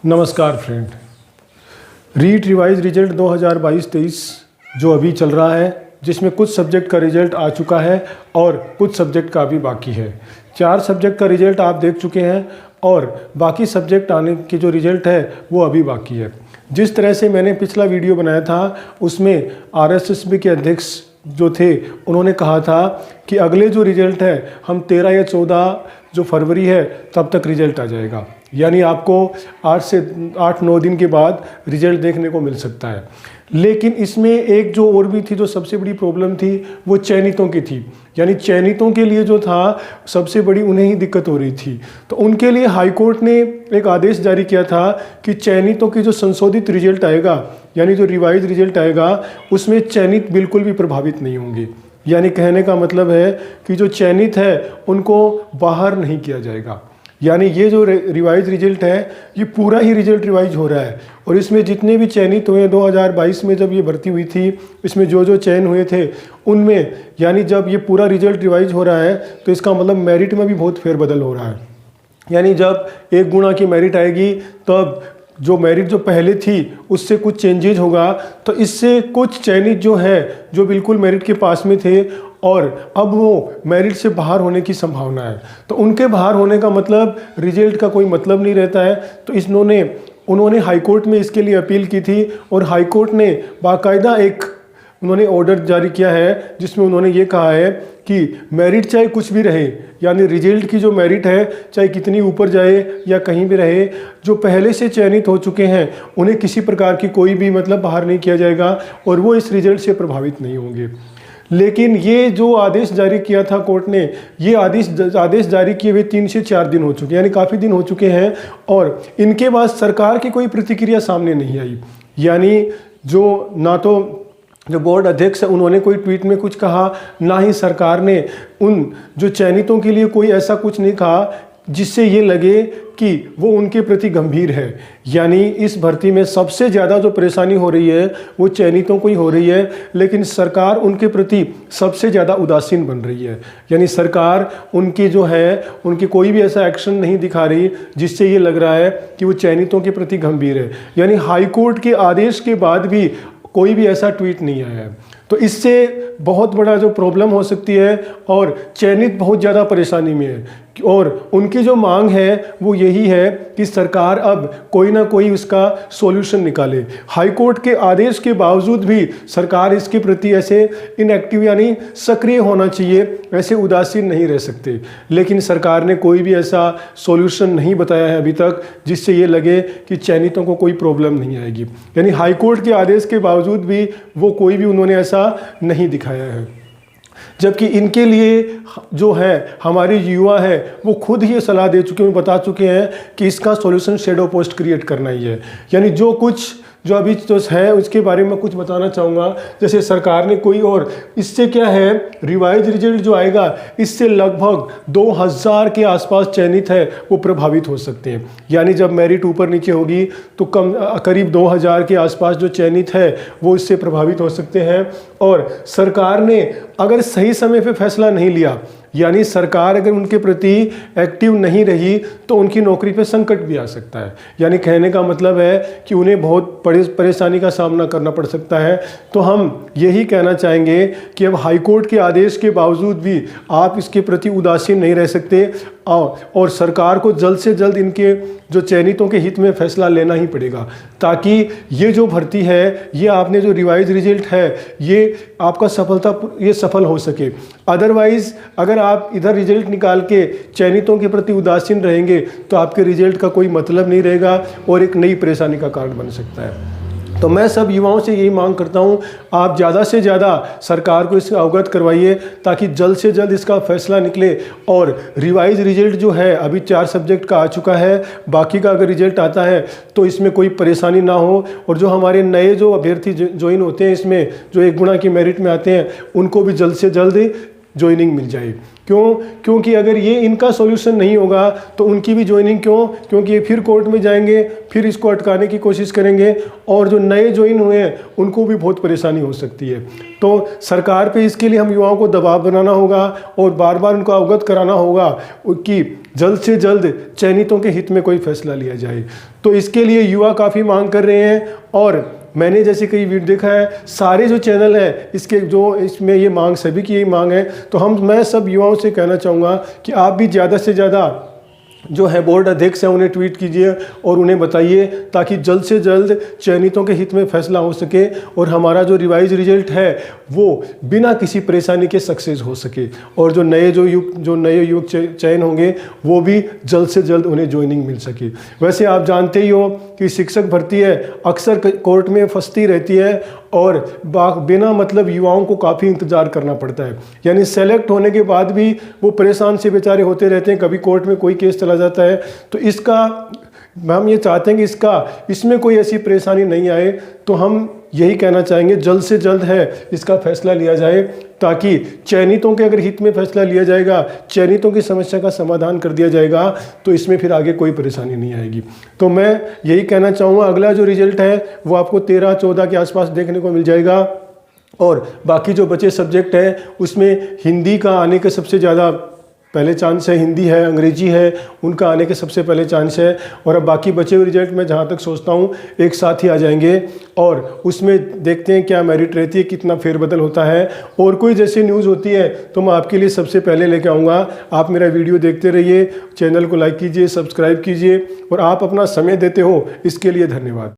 नमस्कार friend. REET revise result 2022-23 जो अभी चल रहा है, जिसमें कुछ सब्जेक्ट का रिजल्ट आ चुका है और कुछ सब्जेक्ट का अभी बाकी है। 4 सब्जेक्ट का रिजल्ट आप देख चुके हैं और बाकी सब्जेक्ट आने के जो रिजल्ट है वो अभी बाकी है। जिस तरह से मैंने पिछला वीडियो बनाया था उसमें आरएसएसबी के अध्यक्ष जो थे उन्होंने कहा था कि अगले जो रिजल्ट है हम 13 या 14 जो फरवरी है तब तक रिजल्ट आ जाएगा, यानी आपको 8 से 8-9 दिन के बाद रिजल्ट देखने को मिल सकता है। लेकिन इसमें एक जो और भी थी, जो सबसे बड़ी प्रॉब्लम थी, वो चयनितों की थी। यानी चयनितों के लिए जो था सबसे बड़ी उन्हें ही दिक्कत हो रही थी। तो उनके लिए हाई कोर्ट ने एक आदेश जारी किया था कि चयनितों की जो संशोधित रिजल्ट आएगा, यानी जो रिवाइज रिजल्ट आएगा, उसमें चयनित बिल्कुल भी प्रभावित नहीं होंगे। यानी कहने का मतलब है कि जो चयनित है उनको बाहर नहीं किया जाएगा। यानी ये जो रिवाइज रिजल्ट है ये पूरा ही रिजल्ट रिवाइज हो रहा है और इसमें जितने भी चयनित हुए 2022 में जब ये भर्ती हुई थी, इसमें जो जो चयन हुए थे उनमें, यानी जब ये पूरा रिजल्ट रिवाइज हो रहा है तो इसका मतलब मेरिट में भी बहुत फेरबदल हो रहा है। यानी जब 1 गुना की मेरिट आएगी तब जो मेरिट जो पहले थी उससे कुछ चेंजेज होगा, तो इससे कुछ चयनित जो है जो बिल्कुल मेरिट के पास में थे और अब वो मेरिट से बाहर होने की संभावना है। तो उनके बाहर होने का मतलब रिजल्ट का कोई मतलब नहीं रहता है। तो उन्होंने हाई कोर्ट में इसके लिए अपील की थी और हाई कोर्ट ने बाकायदा एक उन्होंने ऑर्डर जारी किया है जिसमें उन्होंने ये कहा है कि मेरिट चाहे कुछ भी रहे, यानी रिजल्ट की जो मेरिट है चाहे कितनी ऊपर जाए या कहीं भी रहे, जो पहले से चयनित हो चुके हैं उन्हें किसी प्रकार की कोई भी मतलब बाहर नहीं किया जाएगा और वो इस रिजल्ट से प्रभावित नहीं होंगे। लेकिन ये जो आदेश जारी किया था कोर्ट ने, ये आदेश जारी किए हुए 3 से 4 दिन हो चुके हैं, यानी काफ़ी दिन हो चुके हैं और इनके बाद सरकार की कोई प्रतिक्रिया सामने नहीं आई। यानी ना तो जो बोर्ड अध्यक्ष है उन्होंने कोई ट्वीट में कुछ कहा, ना ही सरकार ने उन जो चयनितों के लिए कोई ऐसा कुछ नहीं कहा जिससे ये लगे कि वो उनके प्रति गंभीर है। यानी इस भर्ती में सबसे ज़्यादा जो परेशानी हो रही है वो चयनितों को ही हो रही है, लेकिन सरकार उनके प्रति सबसे ज़्यादा उदासीन बन रही है। यानी सरकार उनकी जो है उनकी कोई भी ऐसा एक्शन नहीं दिखा रही जिससे ये लग रहा है कि वो चयनितों के प्रति गंभीर है। यानी हाई कोर्ट के आदेश के बाद भी कोई भी ऐसा ट्वीट नहीं आया है। तो इससे बहुत बड़ा जो प्रॉब्लम हो सकती है और चयनित बहुत ज़्यादा परेशानी में है और उनकी जो मांग है वो यही है कि सरकार अब कोई ना कोई उसका सॉल्यूशन निकाले। हाई कोर्ट के आदेश के बावजूद भी सरकार इसके प्रति ऐसे इनएक्टिव यानी सक्रिय होना चाहिए, ऐसे उदासीन नहीं रह सकते। लेकिन सरकार ने कोई भी ऐसा सॉल्यूशन नहीं बताया है अभी तक जिससे ये लगे कि चयनितों को कोई प्रॉब्लम नहीं आएगी। यानी हाई कोर्ट के आदेश के बावजूद भी वो कोई भी उन्होंने ऐसा नहीं दिखाया है, जबकि इनके लिए जो है हमारे युवा है वो खुद ही ये सलाह दे चुके हैं, बता चुके हैं कि इसका सॉल्यूशन शैडो पोस्ट क्रिएट करना ही है। यानी जो अभी जो है उसके बारे में कुछ बताना चाहूँगा। जैसे सरकार ने कोई और, इससे क्या है, रिवाइज रिजल्ट जो आएगा इससे लगभग 2000 के आसपास चयनित है वो प्रभावित हो सकते हैं। यानी जब मेरिट ऊपर नीचे होगी तो करीब 2000 के आसपास जो चयनित है वो इससे प्रभावित हो सकते हैं। और सरकार ने अगर सही समय पे फैसला नहीं लिया, यानी सरकार अगर उनके प्रति एक्टिव नहीं रही तो उनकी नौकरी पे संकट भी आ सकता है। यानी कहने का मतलब है कि उन्हें बहुत परेशानी का सामना करना पड़ सकता है। तो हम यही कहना चाहेंगे कि अब हाई कोर्ट के आदेश के बावजूद भी आप इसके प्रति उदासीन नहीं रह सकते और सरकार को जल्द से जल्द इनके जो चयनितों के हित में फैसला लेना ही पड़ेगा, ताकि ये जो भर्ती है, ये आपने जो रिवाइज रिजल्ट है ये आपका सफल हो सके। अदरवाइज़ अगर आप इधर रिजल्ट निकाल के चयनितों के प्रति उदासीन रहेंगे तो आपके रिजल्ट का कोई मतलब नहीं रहेगा और एक नई परेशानी का कारण बन सकता है। तो मैं सब युवाओं से यही मांग करता हूं, आप ज़्यादा से ज़्यादा सरकार को इससे अवगत करवाइए ताकि जल्द से जल्द इसका फैसला निकले और रिवाइज रिजल्ट जो है अभी 4 सब्जेक्ट का आ चुका है, बाकी का अगर रिजल्ट आता है तो इसमें कोई परेशानी ना हो और जो हमारे नए जो अभ्यर्थी ज्वाइन होते हैं इसमें, जो 1 गुना की मेरिट में आते हैं, उनको भी जल्द से जल्द ज्वाइनिंग मिल जाए। क्योंकि अगर ये इनका सॉल्यूशन नहीं होगा तो उनकी भी ज्वाइनिंग क्योंकि ये फिर कोर्ट में जाएंगे, फिर इसको अटकाने की कोशिश करेंगे और जो नए ज्वाइन हुए हैं उनको भी बहुत परेशानी हो सकती है। तो सरकार पे इसके लिए हम युवाओं को दबाव बनाना होगा और बार बार उनको अवगत कराना होगा कि जल्द से जल्द चयनितों के हित में कोई फैसला लिया जाए। तो इसके लिए युवा काफ़ी मांग कर रहे हैं और मैंने जैसे कई वीडियो देखा है, सारे जो चैनल है इसके जो इसमें ये मांग, सभी की यही मांग है। तो मैं सब युवाओं से कहना चाहूँगा कि आप भी ज़्यादा से ज़्यादा जो है बोर्ड अध्यक्ष हैं उन्हें ट्वीट कीजिए और उन्हें बताइए, ताकि जल्द से जल्द चयनितों के हित में फैसला हो सके और हमारा जो रिवाइज रिजल्ट है वो बिना किसी परेशानी के सक्सेस हो सके, और जो नए युवक चयन होंगे वो भी जल्द से जल्द उन्हें ज्वाइनिंग मिल सके। वैसे आप जानते ही हो कि शिक्षक भर्ती है अक्सर कोर्ट में फंसती रहती है और बिना मतलब युवाओं को काफ़ी इंतज़ार करना पड़ता है, यानी सेलेक्ट होने के बाद भी वो परेशान से बेचारे होते रहते हैं, कभी कोर्ट में कोई केस चला जाता है। तो हम ये चाहते हैं कि इसमें कोई ऐसी परेशानी नहीं आए। तो हम यही कहना चाहेंगे जल्द से जल्द है इसका फैसला लिया जाए, ताकि चयनितों के अगर हित में फैसला लिया जाएगा, चयनितों की समस्या का समाधान कर दिया जाएगा, तो इसमें फिर आगे कोई परेशानी नहीं आएगी। तो मैं यही कहना चाहूँगा, अगला जो रिजल्ट है वो आपको 13-14 के आसपास देखने को मिल जाएगा, और बाकी जो बचे सब्जेक्ट हैं उसमें हिंदी का आने के सबसे ज़्यादा पहले चांस है, हिंदी है, अंग्रेजी है, उनका आने के सबसे पहले चांस है। और अब बाकी बचे हुए रिजल्ट में जहाँ तक सोचता हूँ एक साथ ही आ जाएंगे, और उसमें देखते हैं क्या मेरिट रहती है, कितना फेरबदल होता है, और कोई जैसी न्यूज़ होती है तो मैं आपके लिए सबसे पहले लेके आऊँगा। आप मेरा वीडियो देखते रहिए, चैनल को लाइक कीजिए, सब्सक्राइब कीजिए, और आप अपना समय देते हो इसके लिए धन्यवाद।